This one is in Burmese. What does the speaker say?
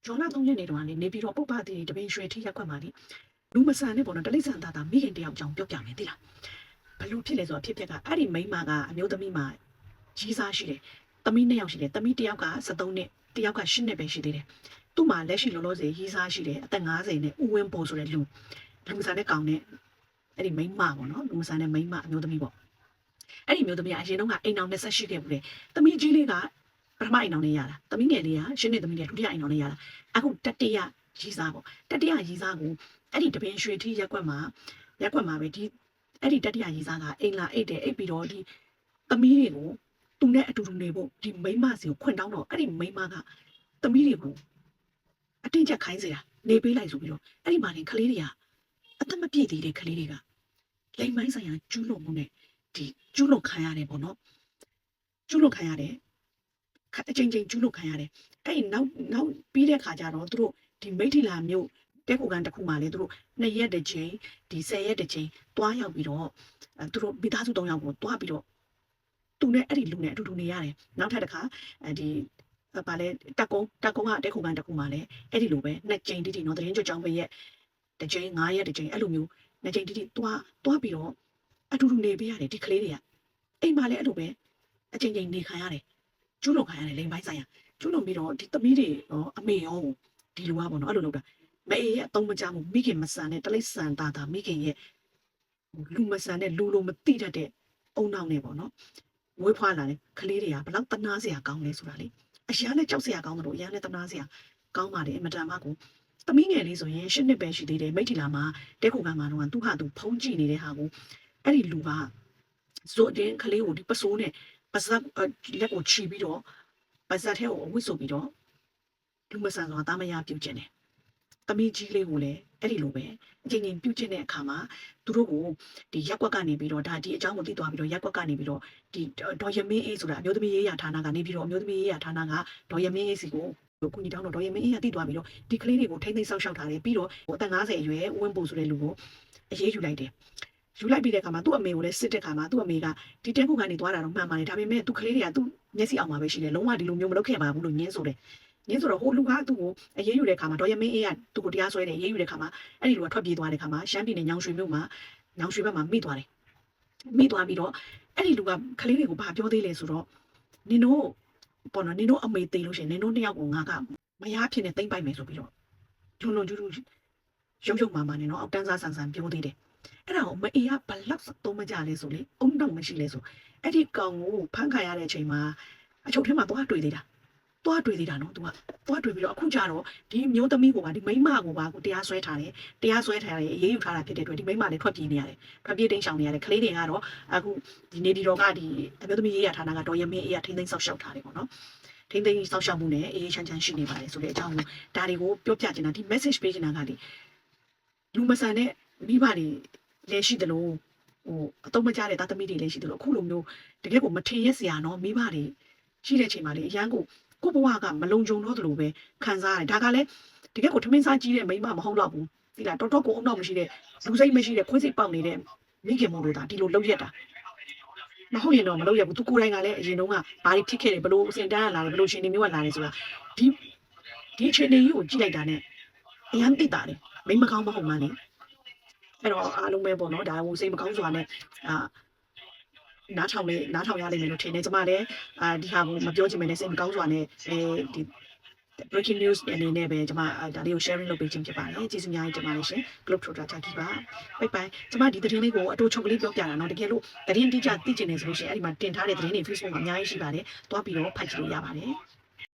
ဇွန်လ3ရက်နေ့တုန်းကလေနေပြည်တော်ပုပ္ပတိတပင်ရွှေထိရက်ကွက်မှာလေလူမဆန်နဲ့ပေါ့နော်တလိษံသားသားမိခင်တယောက်ကြောင့်ပြောပြမယ်သိလားဘလို့ဖြစ်လဲဆိုတော့ဖြစ်ကအဲ့ဒီမိန်းမကအမျိုးသမီးမှာကြီးစားရှိတယ်သမီး2ယောက်ရှိတယ်သမီး1ယောက်က73နှစ်1ယောက်က8နှစ်ပဲရှိသေးတယ်သူ့မှာလက်ရှိလောလောဆယ်ကြီးစားရှိတယ်အသက်50နဲ့ဦးဝင်းပေါ်ဆိုတဲ့လူမဆန်တဲ့ကောင်နဲ့အဲ့ဒီမိန်းမပေါ့နော်လူမဆန်တဲ့မိန်းမအမျိုးသမီးပေါ့အဲ့ဒီမျိုးသမီးကအရင်တော့ကအိမ်အောင်28ခဲ့ဘူးလေသမီးကြီးလေးကပထမအိမ်အောင်နေရတာသမီးငယ်လေးကရှင်းနေသမီးလေးဒုတိယအိမ်အောင်နေရတာအခုတတိယရီးစားပေါ့တတိယရီးစားကိုအဲ့ဒီတပင်ရွှေထီရက်ကွက်မှာပဲဒီအဲ့ဒီတတိယရီးစားကအိမ်လာအိတ်တယ်အိတ်ပြီးတော့ဒီသမီးတွေကိုသူနဲ့အတူတူနေဖို့ဒီမိန်းမစီကိုခွင့်တောင်းတော့အဲ့ဒီမိန်းမကသမီးတွေကိုအတင်းချက်ခိုင်းစေတာနေပေးလိုက်ဆိုပြီးတော့အဲ့ဒီမှာနေကလေးတွေကအသက်မပြည့်သေးတဲ့ကလေးတွေကလိမ်မိုင်းဆိုင်ရာကျူးလွန်မှုနဲ့ဒီကျူးလွန်ခံရတယ်ပေါ့နော်ကျူးလွန်ခံရတယ်အချိန်ချင်းကျူးလွန်ခံရတယ်အဲ့ဒီနောက်ပြီးတဲ့ခါကျတော့သူတို့ဒီမိထီလာမျိုးတဲကိုကန်တစ်ခုမှလေသူတို့2ရက်တစ်ချိန်ဒီ10ရက်တစ်ချိန်တွားရောက်ပြီးတော့သူတို့မိသားစု3ယောက်ကိုတွားပြီးတော့သူနဲ့အဲ့ဒီလူနဲ့အတူတူနေရတယ်နောက်ထပ်တစ်ခါဒီဗာလဲတက်ကုန်းကတဲကိုကန်တစ်ခုမှလေအဲ့ဒီလိုပဲ2ချိန်တိတိနော်သတင်းကြွကြောင်းပဲရက်တစ်ချိန်9ရက်တစ်ချိန်အဲ့လိုမျိုး2ချိန်တိတိတွားပြီးတော့အတူတူနေပေးရတယ်ဒီကလေးတွေကအိမ်မှာလည်းအဲ့လိုပဲအချိန်ချင်းနေခံရတယ်ကျူးလွန်ခံရတယ်လိမ်ပိုင်းဆိုင်ရာကျူးလွန်ပြီးတော့ဒီသမီးတွေရောအမေရောဒီလိုပါပေါ့နော်အဲ့လိုလုပ်တာမအေးရဲ့အသုံးမချမှုမိခင်မဆန်တဲ့တလိษံသားမိခင်ရဲ့လူမဆန်တဲ့လူလိုမသိတတ်တဲ့အုံနောက်နဲ့ပေါ့နော်ဝေးဖွာလာတဲ့ကလေးတွေကဘလောက်တနာစရာကောင်းလဲဆိုတာလေအရာနဲ့ကြောက်စရာကောင်းတယ်လို့အရာနဲ့တနာစရာကောင်းပါတယ်အမတန်မှကိုသမီးငယ်လေးဆိုရင်8နှစ်ပဲရှိသေးတယ်မိထီလာမှာတဲခုကမှာတော့သူ့ဟာသူဖုံးကြည့်နေတဲ့ဟာကိုအဲ့ဒီလူကဇိုတင်းကလေးကိုဒီပစိုးနဲ့ပါဇက်လက်ကိုချီပြီးတော့ပါဇက်ထဲကိုဝှစ်ဆိုပြီးတော့လူမဆန်ဆိုတာတာမယာပြုတ်ကျင်တယ်။သမီးကြီးလေးကိုလည်းအဲ့ဒီလိုပဲအချိန်ချင်းပြုတ်ကျင်တဲ့အခါမှာသူတို့ကိုဒီရက်ကွက်ကနေပြီးတော့ဒါဒီအကြောင်းကိုသိသွားပြီးတော့ရက်ကွက်ကနေပြီးတော့ဒီဒေါ်ရမင်းအေးဆိုတာအမျိုးသမီးရေးရာဌာနကနေပြီးတော့အမျိုးသမီးရေးရာဌာနကဒေါ်ရမင်းအေးစီကိုကိုကြီးတောင်းတော့ဒေါ်ရမင်းအေးကသိသွားပြီးတော့ဒီကလေးတွေကိုထိမ့်သိမ်းဆောက်ရှောက်ထားတယ်ပြီးတော့အသက်50အရွယ်ဝင်းပူဆိုတဲ့လူကိုအရေးယူလိုက်တယ်။ယူလိုက်ပြီးတဲ့အခါမှာသူ့အမေကိုလည်းစစ်တဲ့အခါမှာသူ့အမေကဒီတဲခုကနေသွားတာတော့မှန်ပါတယ်ဒါပေမဲ့သူကလေးတွေကသူ့မျက်စိအောင်မှာပဲရှိတယ်လုံးဝဒီလိုမျိုးမလုပ်ခဲ့ပါဘူးလို့ညင်းဆိုတယ်ညင်းဆိုတော့ဟိုလူကသူ့ကိုအရေးယူတဲ့အခါမှာဒေါ်ရမင်းအေးကသူ့ကိုတရားစွဲတယ်အရေးယူတဲ့အခါမှာအဲ့ဒီလူကထွက်ပြေးသွားတဲ့အခါမှာရှမ်းပြည်နယ်ညောင်ရွှေမြို့မှာညောင်ရွှေဘက်မှာမိသွားတယ်မိသွားပြီးတော့အဲ့ဒီလူကကလေးတွေကိုဘာပြောသေးလဲဆိုတော့နင်တို့ပေါ့နော်နင်တို့အမေသိလို့ရှိရင်နင်တို့2ယောက်ကိုငါကမရဖြစ်နေသိမ့်ပိုက်မယ်ဆိုပြီးတော့ဂျုံလုံးကျူးရုပ်မာမာနဲ့နော်အောက်တန်းစားဆန်ပြောသေးတယ်အဲ့ဒါကိုမအေးကဘလောက်သုံးမကြလဲဆိုလေအုံတော့မရှိလဲဆိုအဲ့ဒီကောင်ကိုဖမ်းခံရတဲ့အချိန်မှာအချုပ်ထဲမှာသွားတွေ့သေးတာနော်သူကသွားတွေ့ပြီးတော့အခုကျတော့ဒီမျိုးသမီးကိုပါဒီမိန်းမကိုပါကိုတရားစွဲထားတယ်အေးအေးယူထားတာဖြစ်တဲ့အတွက်ဒီမိန်းမလည်းထွက်ပြေးနေရတယ်ထွက်ပြေးတိမ်းရှောင်နေရတယ်ကလေးတွေကတော့အခုဒီနေပြည်တော်ကဒီအမျိုးသမီးရေးရဌာနကဒေါ်ရမင်းအေးကထိမ့်သိမ်းဆောက်ရှောက်ထားတယ်ပေါ့နော်ထိမ့်သိမ်းဆောက်ရှောက်မှုနဲ့အေးအေးချမ်းရှိနေပါတယ်ဆိုတဲ့အကြောင်းကိုဒါတွေကိုပြောပြချင်တာဒီ message ပေးချင်တာကဒီလူမဆန်တဲ့မိဘတွေလည်းရှိတယ်လို့အတုံးမကြတဲ့သားသမီးတွေလည်းရှိတယ်လို့အခုလိုမျိုးတကယ်ကိုမထင်ရစရာနော်မိဘတွေရှိတဲ့အချိန်မှာလေအရန်ကိုဘဝကမလုံခြုံတော့သလိုပဲခံစားရတယ်ဒါကလည်းတကယ်ကိုထမင်းစားကြီးတဲ့မိမမဟုတ်တော့ဘူးဒီလားတော်ကိုအုံတော့မရှိတဲ့လူစိတ်မရှိတဲ့ခွေးစိတ်ပေါက်နေတဲ့မိခင်မို့လို့ဒါဒီလိုလုပ်ရက်တာမဟုတ်ရင်တော့မလုပ်ရဘူးသူကိုယ်တိုင်ကလည်းအရင်တုန်းကဘာတွေဖြစ်ခဲ့တယ်ဘလို့အစင်တန်းလာတယ်ဘလို့ရှင်နေမျိုးကလာတယ်ဆိုတာဒီအခြေအနေကြီးကိုကြည့်လိုက်တာနဲ့အရန်သိတာလေမိမကောင်းမဟုတ်မှန်းလေအဲ့တော့အားလုံးပဲပေါ့နော်ဒါဟိုစိတ်မကောင်းစွာနဲ့နားထောင်ရလိမ့်မယ်လို့ထင်တယ်ကျမလည်းဒီဟာကိုမပြောချင်မယ်နဲ့စိတ်မကောင်းစွာနဲ့ဒီ breaking news အနေနဲ့ပဲကျမဒါလေးကို sharing လုပ်ပေးခြင်းဖြစ်ပါတယ်ကျေးဇူးများတင်ပါတယ်ရှင် Globe Trotter ချာကြီးပါဘိုင်ကျမဒီသတင်းလေးကိုအတူချုပ်ကလေးပြောပြတာနော်တကယ်လို့သတင်းတိကျသိချင်တယ်ဆိုလို့ရှိရင်အဲ့ဒီမှာတင်ထားတဲ့သတင်းတွေ Facebook မှာအများကြီးရှိပါတယ်တွားပြီးတော့ဖတ်ကြည့်လို့ရပါတယ်